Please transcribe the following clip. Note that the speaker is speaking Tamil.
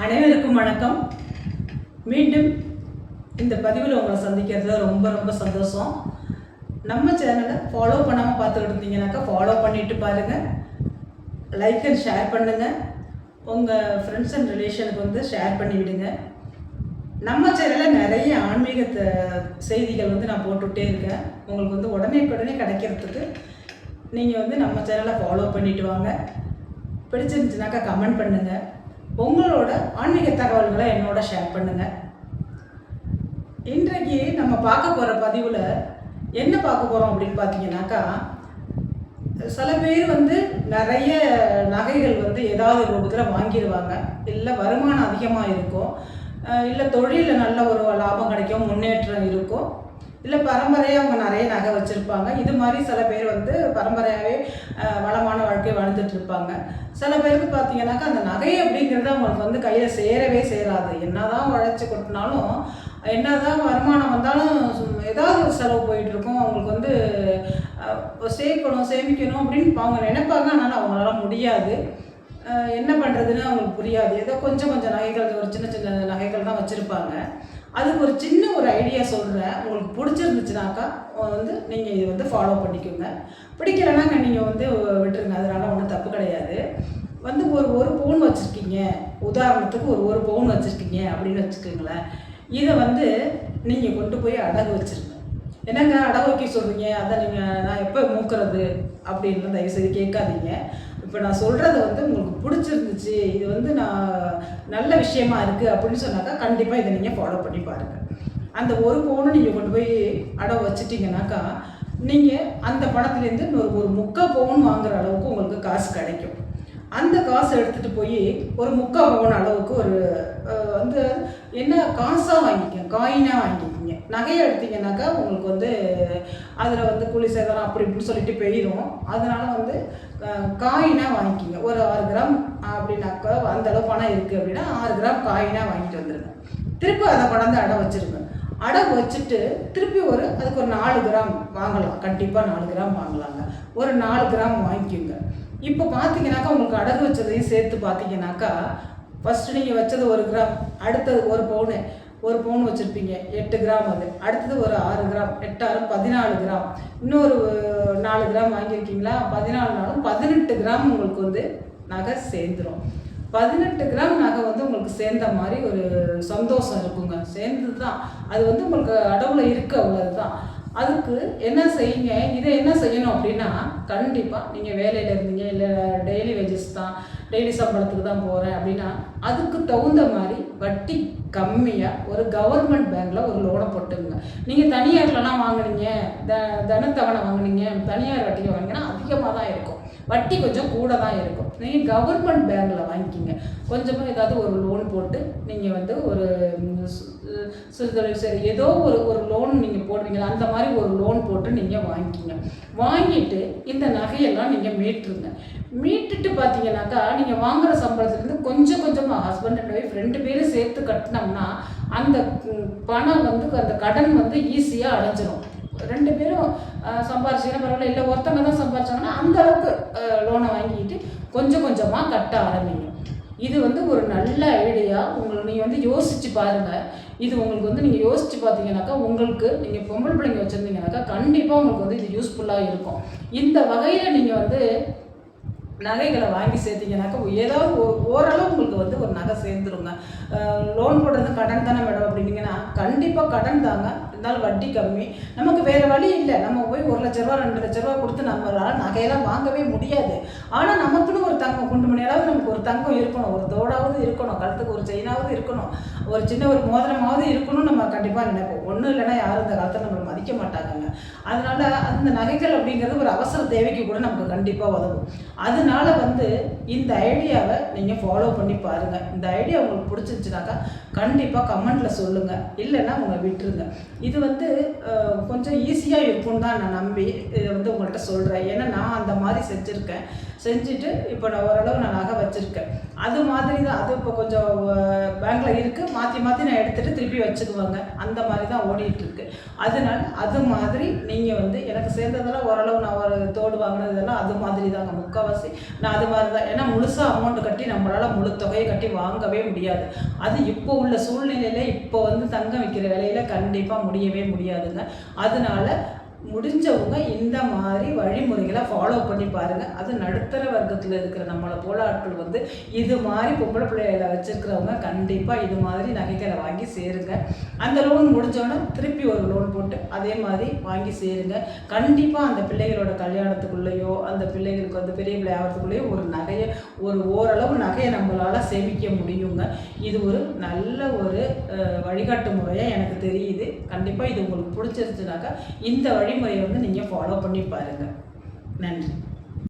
அனைவருக்கும் வணக்கம். மீண்டும் இந்த பதிவில் உங்களை சந்திக்கிறதுல ரொம்ப ரொம்ப சந்தோஷம். நம்ம சேனலை ஃபாலோ பண்ணாமல் பார்த்துக்கிட்டு இருந்தீங்கன்னாக்கா ஃபாலோ பண்ணிவிட்டு பாருங்கள், லைக் அண்ட் ஷேர் பண்ணுங்கள், உங்கள் ஃப்ரெண்ட்ஸ் அண்ட் ரிலேஷனுக்கு வந்து ஷேர் பண்ணி விடுங்க. நம்ம சேனலில் நிறைய ஆன்மீக செய்திகள் வந்து நான் போட்டுகிட்டே இருக்கேன். உங்களுக்கு வந்து உடனே கிடைக்கிறதுக்கு நீங்கள் வந்து நம்ம சேனலை ஃபாலோ பண்ணிவிட்டு வாங்க. பிடிச்சிருந்துச்சுனாக்கா கமெண்ட் பண்ணுங்கள், உங்களோட ஆன்மீக தகவல்களை என்னோட ஷேர் பண்ணுங்கள். இன்றைக்கு நம்ம பார்க்க போகிற பதிவில் என்ன பார்க்க போகிறோம் அப்படின்னு பார்த்தீங்கன்னாக்கா, சில பேர் வந்து நிறைய நகைகள் வந்து ஏதாவது ரூபத்தில் வாங்கிடுவாங்க. இல்லை வருமானம் அதிகமாக இருக்கும், இல்லை தொழிலில் நல்ல ஒரு லாபம் கிடைக்கும், முன்னேற்றம் இருக்கும், இல்லை பரம்பரையாக அவங்க நிறைய நகை வச்சுருப்பாங்க. இது மாதிரி சில பேர் வந்து பரம்பரையாகவே வளமான வாழ்க்கை வாழ்ந்துட்டு இருப்பாங்க. சில பேருக்கு பார்த்தீங்கன்னாக்கா அந்த நகை அப்படிங்கிறது அவங்களுக்கு வந்து கையில் சேரவே சேராது. என்ன தான் உழைச்சி கொட்டினாலும், என்ன தான் வருமானம் வந்தாலும் ஏதாவது ஒரு செலவு போயிட்டுருக்கும். அவங்களுக்கு வந்து சேமிக்கணும் அப்படின்னு அவங்க நினைப்பாங்க, ஆனால் அவங்களால முடியாது. என்ன பண்ணுறதுன்னு அவங்களுக்கு புரியாது. ஏதோ கொஞ்சம் நகைகள், ஒரு சின்ன நகைகள் தான் வச்சுருப்பாங்க. அதுக்கு ஒரு சின்ன ஒரு ஐடியா சொல்கிறேன். உங்களுக்கு பிடிச்சிருந்துச்சுனாக்கா வந்து நீங்கள் இதை வந்து ஃபாலோ பண்ணிக்கோங்க. பிடிக்கலைனாங்க நீங்கள் வந்து விட்டுருங்க, அதனால் ஒன்றும் தப்பு கிடையாது. வந்து ஒரு பவுன் வச்சுருக்கீங்க, உதாரணத்துக்கு ஒரு பவுன் வச்சுருக்கீங்க அப்படின்னு வச்சுக்கோங்களேன். இதை வந்து நீங்கள் கொண்டு போய் அடகு வச்சுருங்க. என்னங்க அடகு வைக்க சொல்கிறீங்க, அதை நான் எப்போ மூக்கிறது அப்படின்னு தயவுசெய்து கேட்காதீங்க. இப்போ நான் சொல்கிறது வந்து உங்களுக்கு பிடிச்சிருந்துச்சு, இது வந்து நான் நல்ல விஷயமா இருக்குது அப்படின்னு சொன்னாக்கா கண்டிப்பாக இதை நீங்கள் ஃபாலோ பண்ணி பாருங்கள். அந்த ஒரு பவுனை நீங்கள் கொண்டு போய் அடகு வச்சிட்டிங்கனாக்கா நீங்கள் அந்த பணத்துலேருந்து ஒரு 3/4 பவுன் வாங்குகிற அளவுக்கு உங்களுக்கு காசு கிடைக்கும். அந்த காசை எடுத்துகிட்டு போய் ஒரு 3/4 பவுன் அளவுக்கு ஒரு வந்து என்ன காசாக வாங்கிக்கோங்க, காயினாக வாங்கிக்கோங்க. நகையை எடுத்திங்கனாக்கா உங்களுக்கு வந்து அதில் வந்து கூலி சேதாரம் அப்படி இப்படின்னு சொல்லிட்டு போயிடும். அதனால் வந்து காயினாக வாங்கிக்கிங்க. ஒரு 6 கிராம் அப்படின்னாக்கா அந்த அளவு பணம் இருக்குது அப்படின்னா 6 கிராம் காயினாக வாங்கிட்டு வந்துடுங்க. திருப்பி அதை கொண்டாந்து அடை வச்சுருங்க. அடகு வச்சுட்டு திருப்பி அதுக்கு ஒரு 4 கிராம் வாங்கலாம். கண்டிப்பாக 4 கிராம் வாங்கலாங்க. ஒரு 4 கிராம் வாங்கிக்கோங்க. இப்போ பார்த்தீங்கன்னாக்கா உங்களுக்கு அடகு வச்சதையும் சேர்த்து பார்த்தீங்கன்னாக்கா, ஃபஸ்ட்டு நீங்கள் வச்சது 1 கிராம், அடுத்தது 1 பவுன் வச்சுருப்பீங்க, 8 கிராம். அது அடுத்தது ஒரு 6 கிராம், 8 6 14 கிராம், இன்னொரு 4 கிராம் வாங்கியிருக்கீங்களா, 14 நாளும் 18 கிராம் உங்களுக்கு வந்து நகை சேர்ந்துடும். 18 கிராம் நகை வந்து உங்களுக்கு சேர்ந்த மாதிரி ஒரு சந்தோஷம் இருக்குங்க. சேர்ந்தது தான் அது வந்து உங்களுக்கு அடவில் இருக்குது, அவ்வளோதான். அதுக்கு என்ன செய்யுங்க, இதை என்ன செய்யணும் அப்படின்னா, கண்டிப்பாக நீங்கள் வேலையில் இருந்தீங்க, இல்லை டெய்லி வேஜஸ் தான், டெய்லி சம்பளத்துக்கு தான் போகிறேன் அப்படின்னா அதுக்கு தகுந்த மாதிரி வட்டி கம்மியாக ஒரு கவர்மெண்ட் பேங்க்கில் ஒரு லோனை போட்டுங்க. நீங்கள் தனியார்லலாம் வாங்கினீங்க, தனத்தவணை வாங்கினீங்க, தனியார் வட்டிக்கு வாங்கினீங்கன்னா அதிகமாக தான் இருக்கும், வட்டி கொஞ்சம் கூட தான் இருக்கும். நீங்கள் கவர்மெண்ட் பேங்க்கில் வாங்கிக்கிங்க. கொஞ்சமாக ஏதாவது ஒரு லோன் போட்டு நீங்கள் வந்து ஒரு சிறுதொழில் சரி ஏதோ ஒரு லோன் நீங்கள் போடுவீங்களா, அந்த மாதிரி ஒரு லோன் போட்டு நீங்கள் வாங்கிக்கிங்க. வாங்கிட்டு இந்த நகையெல்லாம் நீங்கள் மீட்டுட்டு பார்த்தீங்கன்னாக்கா நீங்கள் வாங்குகிற சம்பளத்துலேருந்து கொஞ்சமாக ஹஸ்பண்ட் அண்ட் ஒய்ஃப் 2 பேரும் சேர்த்து கட்டினோம்னா அந்த பணம் வந்து அந்த கடன் வந்து ஈஸியாக அடைஞ்சிடும். 2 பேரும் சம்பாரிச்சிங்கன்னா பரவாயில்ல, இல்லை ஒருத்தங்க தான் சம்பாரிச்சாங்கன்னா அந்த அளவுக்கு லோனை வாங்கிக்கிட்டு கொஞ்சமாக கட்ட ஆரம்பிங்க. இது வந்து ஒரு நல்ல ஐடியா. நீங்கள் வந்து யோசித்து பாருங்கள். இது உங்களுக்கு வந்து நீங்கள் யோசித்து பார்த்தீங்கன்னாக்கா, உங்களுக்கு நீங்கள் பொம்பளை பிள்ளைங்க வச்சுருந்தீங்கன்னாக்கா கண்டிப்பாக உங்களுக்கு வந்து இது யூஸ்ஃபுல்லாக இருக்கும். இந்த வகையில் நீங்கள் வந்து நகைகளை வாங்கி சேர்த்திங்கனாக்கா ஏதாவது ஓரளவு உங்களுக்கு வந்து ஒரு நகை சேர்ந்துருங்க. லோன் போடுறது கடன் தானே மேடம் அப்படின்னீங்கன்னா கண்டிப்பாக கடன் தாங்க, இருந்தாலும் வட்டி கம்மி. நமக்கு வேறு வழி இல்லை, நம்ம போய் 1 லட்ச ரூபா 2 லட்ச ரூபா கொடுத்து நம்மளால் நகையெல்லாம் வாங்கவே முடியாது. ஆனால் நமக்குன்னு ஒரு தங்கம் குண்டு மணியாவது நமக்கு ஒரு தங்கம் இருக்கணும், ஒரு தோடாவது இருக்கணும், கழுத்துக்கு ஒரு செயினாவது இருக்கணும், ஒரு சின்ன ஒரு மோதிரமாவது இருக்கணும்னு நம்ம கண்டிப்பாக நினைப்போம். ஒன்றும் இல்லைன்னா யாரும் இந்த காலத்தில் நம்மளை மதிக்க மாட்டாங்க. அதனால் அந்த நகைகள் அப்படிங்கிறது ஒரு அவசர தேவைக்கு கூட நமக்கு கண்டிப்பாக உதவும். அதனால வந்து இந்த ஐடியாவை நீங்கள் ஃபாலோ பண்ணி பாருங்கள். இந்த ஐடியா உங்களுக்கு பிடிச்சிருச்சுனாக்கா கண்டிப்பாக கமெண்ட்டில் சொல்லுங்கள், இல்லைன்னா உங்களை விட்டுருங்க. இது வந்து கொஞ்சம் ஈஸியாக இருக்கும்னு தான் நான் நம்பி இதை வந்து உங்கள்கிட்ட சொல்கிறேன். ஏன்னா நான் அந்த மாதிரி செஞ்சுட்டு இப்போ நான் ஓரளவு நான் நகை வச்சுருக்கேன். அது மாதிரி தான். அது இப்போ கொஞ்சம் பேங்க்கில் இருக்குது, மாற்றி மாற்றி நான் எடுத்துகிட்டு திருப்பி வச்சுக்குவாங்க. அந்த மாதிரி தான் ஓடிட்டுருக்கு. அதனால அது மாதிரி நீங்கள் வந்து எனக்கு சேர்ந்ததெல்லாம் ஓரளவு நான் ஒரு தோடு வாங்கினதெல்லாம் அது மாதிரி தாங்க முக்கால்வாசி. நான் அது மாதிரி தான். ஏன்னா முழுசாக அமௌண்ட் கட்டி நம்மளால் முழு தொகையை கட்டி வாங்கவே முடியாது. அது இப்போ உள்ள சூழ்நிலையில் இப்போ வந்து தங்கம் விற்கிற விலையில கண்டிப்பாக முடியவே முடியாதுங்க. அதனால முடிஞ்சவங்க இந்த மாதிரி வழிமுறைகளை ஃபாலோ பண்ணி பாருங்கள். அது நடுத்தர வர்க்கத்தில் இருக்கிற நம்மளை போல ஆட்கள் வந்து இது மாதிரி பொம்பளை பிள்ளைகளை வச்சுருக்கிறவங்க கண்டிப்பாக இது மாதிரி நகைகளை வாங்கி சேருங்க. அந்த லோன் முடிஞ்சோன்னே திருப்பி ஒரு லோன் போட்டு அதே மாதிரி வாங்கி சேருங்க. கண்டிப்பாக அந்த பிள்ளைகளோட கல்யாணத்துக்குள்ளேயோ அந்த பிள்ளைகளுக்கு வந்து பெரிய பிள்ளை ஆகிறதுக்குள்ளேயோ ஒரு நகையை ஓரளவு நகையை நம்மளால் சேமிக்க முடியுங்க. இது ஒரு நல்ல ஒரு வழிகாட்டு முறையாக எனக்கு தெரியுது. கண்டிப்பாக இது உங்களுக்கு பிடிச்சிருச்சுனாக்கா இந்த வழிமுறையை வந்து நீங்கள் ஃபாலோ பண்ணி பாருங்கள். நன்றி.